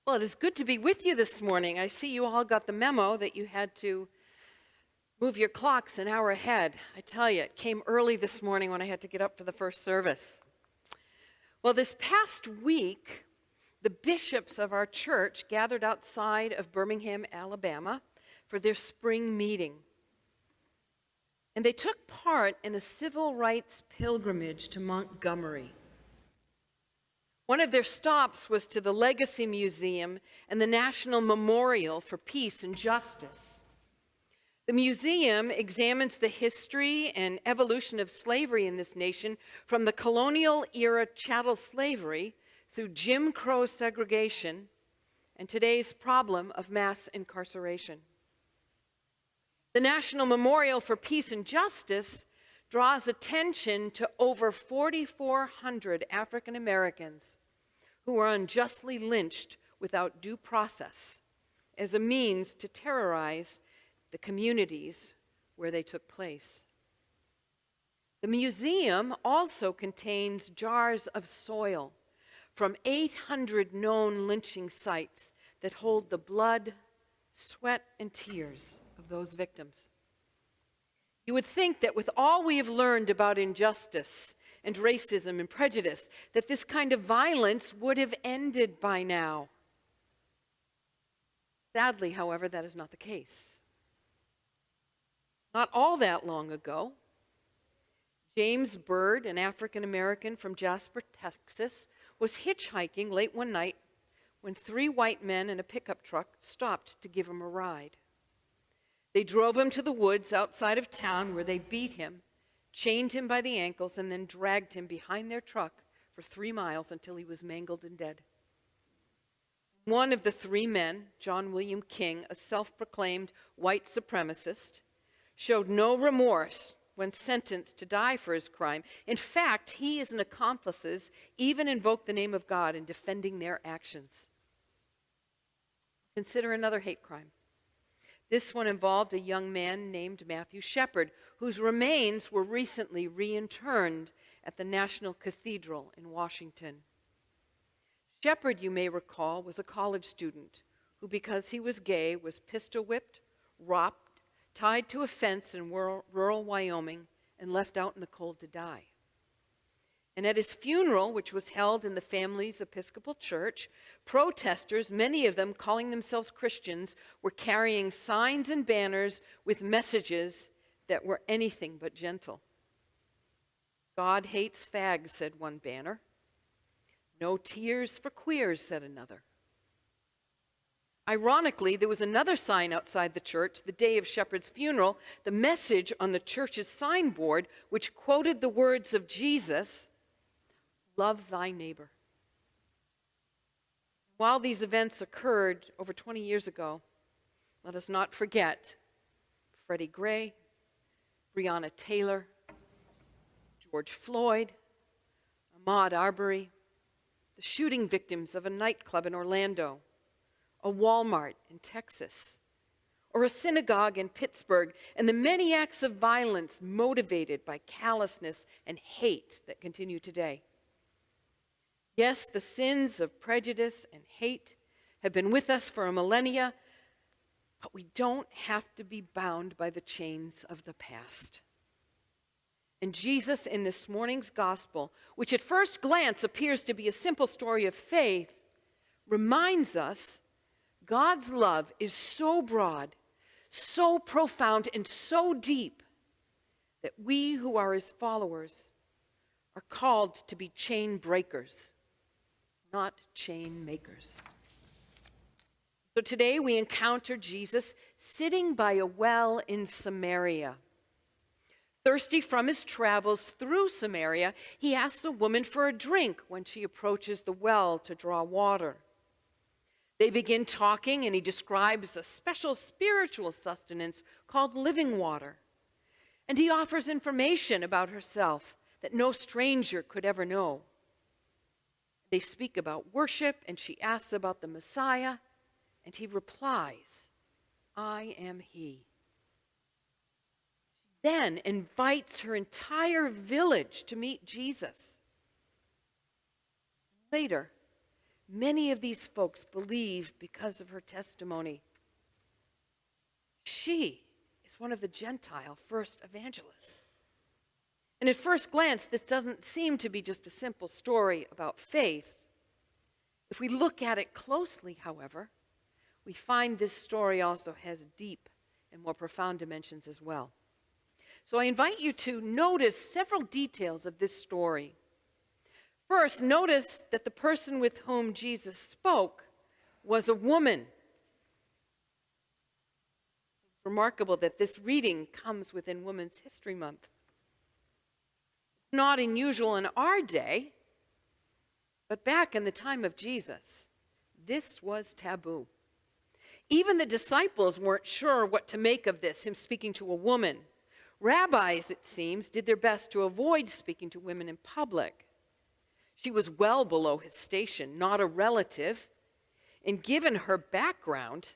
Well, it is good to be with you this morning. I see you all got the memo that you had to move your clocks an hour ahead. I tell you, it came early this morning when I had to get up for the first service. Well, this past week, the bishops of our church gathered outside of Birmingham, Alabama, for their spring meeting. And they took part in a civil rights pilgrimage to Montgomery. One of their stops was to the Legacy Museum and the National Memorial for Peace and Justice. The museum examines the history and evolution of slavery in this nation from the colonial era chattel slavery through Jim Crow segregation and today's problem of mass incarceration. The National Memorial for Peace and Justice draws attention to over 4,400 African Americans who were unjustly lynched without due process as a means to terrorize the communities where they took place. The museum also contains jars of soil from 800 known lynching sites that hold the blood, sweat, and tears of those victims. You would think that with all we have learned about injustice and racism and prejudice, that this kind of violence would have ended by now. Sadly, however, that is not the case. Not all that long ago, James Bird, an African American from Jasper, Texas, was hitchhiking late one night when 3 white men in a pickup truck stopped to give him a ride. They drove him to the woods outside of town where they beat him, chained him by the ankles, and then dragged him behind their truck for 3 miles until he was mangled and dead. One of the 3 men, John William King, a self-proclaimed white supremacist, showed no remorse when sentenced to die for his crime. In fact, he and accomplices even invoked the name of God in defending their actions. Consider another hate crime. This one involved a young man named Matthew Shepard, whose remains were recently reinterred at the National Cathedral in Washington. Shepard, you may recall, was a college student who, because he was gay, was pistol whipped, robbed, tied to a fence in rural Wyoming, and left out in the cold to die. And at his funeral, which was held in the family's Episcopal church, protesters, many of them calling themselves Christians, were carrying signs and banners with messages that were anything but gentle. God hates fags, said one banner. No tears for queers, said another. Ironically, there was another sign outside the church the day of Shepard's funeral, the message on the church's signboard, which quoted the words of Jesus, "Love thy neighbor." While these events occurred over 20 years ago, let us not forget Freddie Gray, Breonna Taylor, George Floyd, Ahmaud Arbery, the shooting victims of a nightclub in Orlando, a Walmart in Texas, or a synagogue in Pittsburgh, and the many acts of violence motivated by callousness and hate that continue today. Yes, the sins of prejudice and hate have been with us for a millennia, but we don't have to be bound by the chains of the past. And Jesus, in this morning's gospel, which at first glance appears to be a simple story of faith, reminds us God's love is so broad, so profound, and so deep that we who are his followers are called to be chain breakers, not chain makers. So today we encounter Jesus sitting by a well in Samaria. Thirsty from his travels through Samaria, he asks a woman for a drink when she approaches the well to draw water. They begin talking, and he describes a special spiritual sustenance called living water. And he offers information about herself that no stranger could ever know. They speak about worship, and she asks about the Messiah, and he replies, "I am he." She then invites her entire village to meet Jesus. Later, Many of these folks believe because of her testimony. She is one of the Gentile first evangelists. And at first glance, this doesn't seem to be just a simple story about faith. If we look at it closely, however, we find this story also has deep and more profound dimensions as well. So I invite you to notice several details of this story. First, notice that the person with whom Jesus spoke was a woman. It's remarkable that this reading comes within Women's History Month. It's not unusual in our day, but back in the time of Jesus, this was taboo. Even the disciples weren't sure what to make of this, him speaking to a woman. Rabbis, it seems, did their best to avoid speaking to women in public. She was well below his station, not a relative, and given her background,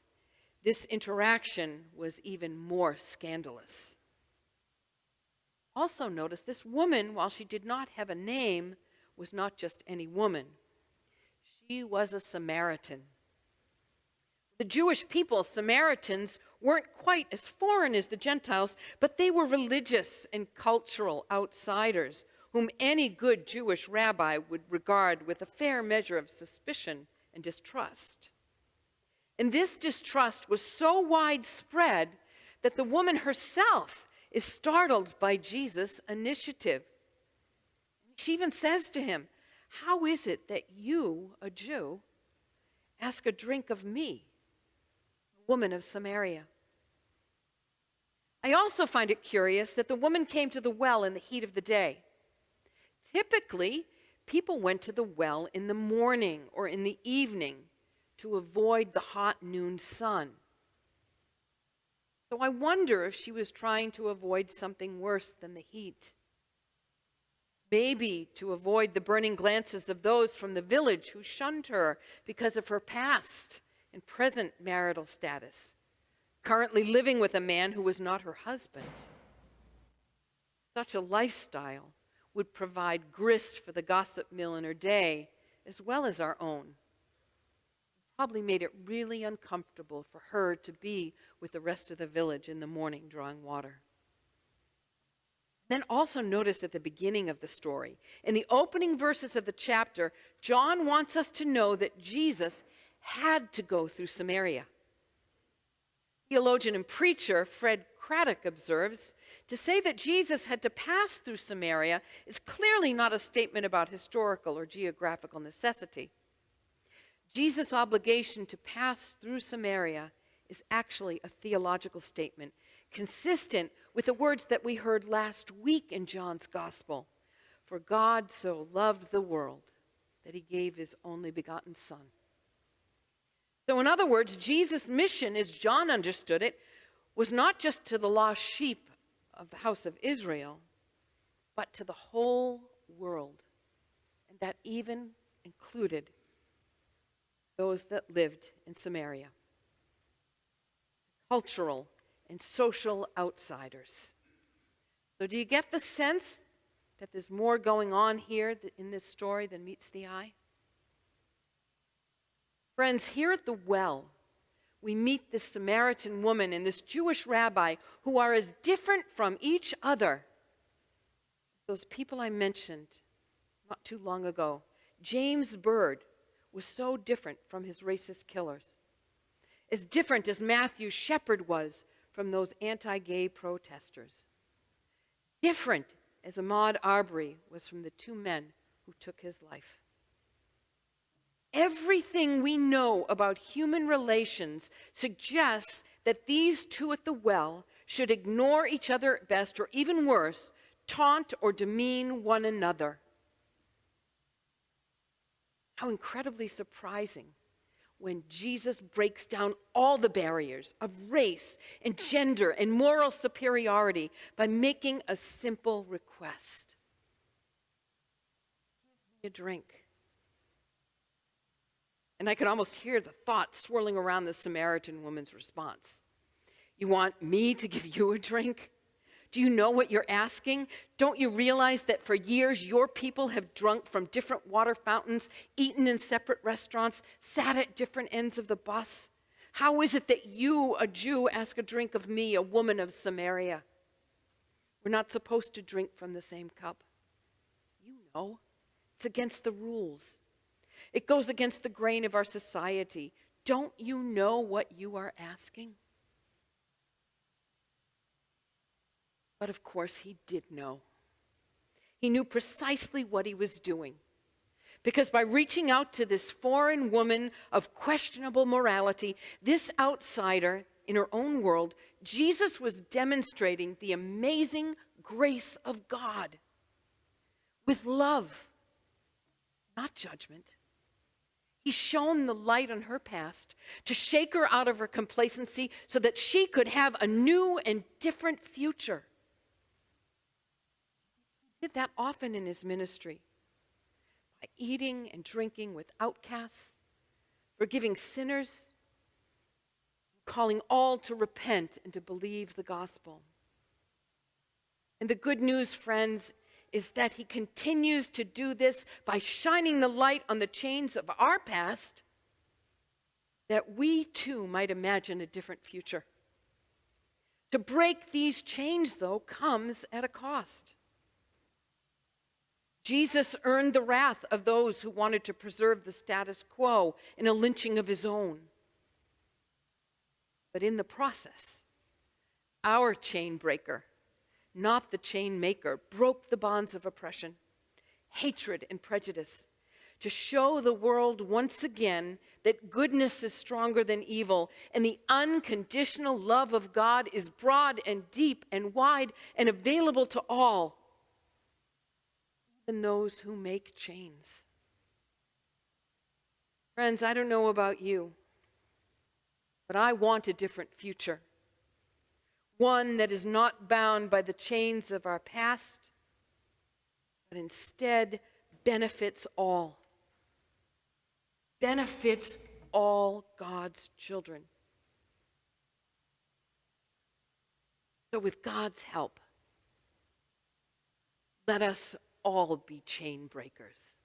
this interaction was even more scandalous. Also notice this woman, while she did not have a name, was not just any woman. She was a Samaritan. The Jewish people, Samaritans, weren't quite as foreign as the Gentiles, but they were religious and cultural outsiders whom any good Jewish rabbi would regard with a fair measure of suspicion and distrust. And this distrust was so widespread that the woman herself is startled by Jesus' initiative. She even says to him, "How is it that you, a Jew, ask a drink of me, a woman of Samaria?" I also find it curious that the woman came to the well in the heat of the day. Typically, people went to the well in the morning or in the evening to avoid the hot noon sun. So I wonder if she was trying to avoid something worse than the heat. Maybe to avoid the burning glances of those from the village who shunned her because of her past and present marital status, currently living with a man who was not her husband. Such a lifestyle would provide grist for the gossip mill in her day, as well as our own. It probably made it really uncomfortable for her to be with the rest of the village in the morning drawing water. Then also notice at the beginning of the story, in the opening verses of the chapter, John wants us to know that Jesus had to go through Samaria. Theologian and preacher Fred Craddock observes, to say that Jesus had to pass through Samaria is clearly not a statement about historical or geographical necessity. Jesus' obligation to pass through Samaria is actually a theological statement, consistent with the words that we heard last week in John's Gospel. For God so loved the world that he gave his only begotten Son. So in other words, Jesus' mission, as John understood it, was not just to the lost sheep of the house of Israel, but to the whole world. And that even included those that lived in Samaria. Cultural and social outsiders. So do you get the sense that there's more going on here in this story than meets the eye? Friends, here at the well, we meet this Samaritan woman and this Jewish rabbi who are as different from each other as those people I mentioned not too long ago. James Byrd was so different from his racist killers, as different as Matthew Shepard was from those anti-gay protesters, different as Ahmaud Arbery was from the two men who took his life. Everything we know about human relations suggests that these two at the well should ignore each other at best, or even worse, taunt or demean one another. How incredibly surprising when Jesus breaks down all the barriers of race and gender and moral superiority by making a simple request. Give me a drink. And I could almost hear the thought swirling around the Samaritan woman's response. You want me to give you a drink? Do you know what you're asking? Don't you realize that for years your people have drunk from different water fountains, eaten in separate restaurants, sat at different ends of the bus? How is it that you, a Jew, ask a drink of me, a woman of Samaria? We're not supposed to drink from the same cup. You know, it's against the rules. It goes against the grain of our society. Don't you know what you are asking? But of course, he did know. He knew precisely what he was doing. Because by reaching out to this foreign woman of questionable morality, this outsider in her own world, Jesus was demonstrating the amazing grace of God with love, not judgment. He shone the light on her past to shake her out of her complacency so that she could have a new and different future. He did that often in his ministry, by eating and drinking with outcasts, forgiving sinners, calling all to repent and to believe the gospel. And the good news, friends, is that he continues to do this by shining the light on the chains of our past, that we too might imagine a different future. To break these chains, though, comes at a cost. Jesus earned the wrath of those who wanted to preserve the status quo in a lynching of his own. But in the process, our chain breaker, not the chain maker, broke the bonds of oppression, hatred, and prejudice to show the world once again that goodness is stronger than evil and the unconditional love of God is broad and deep and wide and available to all, even those who make chains. Friends, I don't know about you, but I want a different future. One that is not bound by the chains of our past, but instead benefits all. Benefits all God's children. So with God's help, let us all be chain breakers.